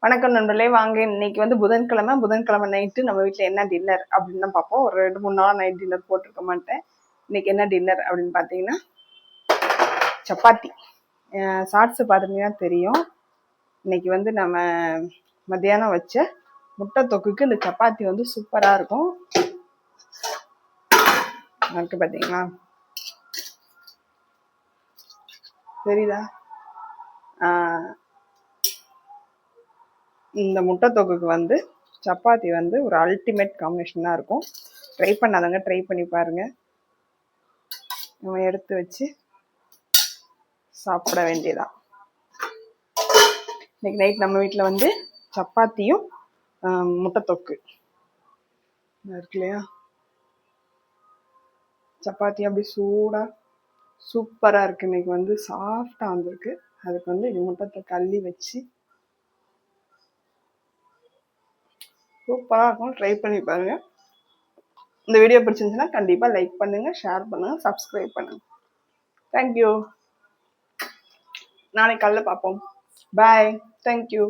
வணக்கம் நண்பர்களே, வாங்க இன்னைக்கு வந்து புதன்கிழமை நைட்டு நம்ம வீட்டில் என்ன டின்னர் அப்படின்னு தான் பார்ப்போம். ஒரு 2-3 நாள் நைட் டின்னர் போட்டிருக்க மாட்டேன். இன்னைக்கு என்ன டின்னர் அப்படின்னு பார்த்தீங்கன்னா சப்பாத்தி. ஷார்ட்ஸ் பார்த்துட்டீங்கன்னா தெரியும். இன்னைக்கு வந்து நம்ம மத்தியானம் வச்ச முட்டை தொக்குக்கு இந்த சப்பாத்தி வந்து சூப்பராக இருக்கும். இருக்கு பார்த்தீங்களா, தெரியுதா? இந்த முட்டை தொக்குக்கு வந்து சப்பாத்தி வந்து ஒரு அல்டிமேட் காம்பினேஷனாக இருக்கும். ட்ரை பண்ணாதவங்க ட்ரை பண்ணி பாருங்கள். நம்ம எடுத்து வச்சு சாப்பிட வேண்டியதான். இன்னைக்கு நைட் நம்ம வீட்டில் வந்து சப்பாத்தியும் முட்டை தொக்கு இருக்கு இல்லையா, சப்பாத்தி அப்படி சூடாக சூப்பராக இருக்குது. இன்னைக்கு வந்து சாஃப்டாக வந்திருக்கு. அதுக்கு வந்து இது முட்டை தொக்கு அள்ளி வச்சு சூப்பராக இருக்கும். ட்ரை பண்ணி பாருங்கள். இந்த வீடியோ பிடிச்சிருந்துச்சுன்னா கண்டிப்பாக லைக் பண்ணுங்கள், ஷேர் பண்ணுங்கள், சப்ஸ்கிரைப் பண்ணுங்கள். தேங்க்யூ. நாளைக்கு காலையில் பார்ப்போம். பாய். தேங்க்யூ.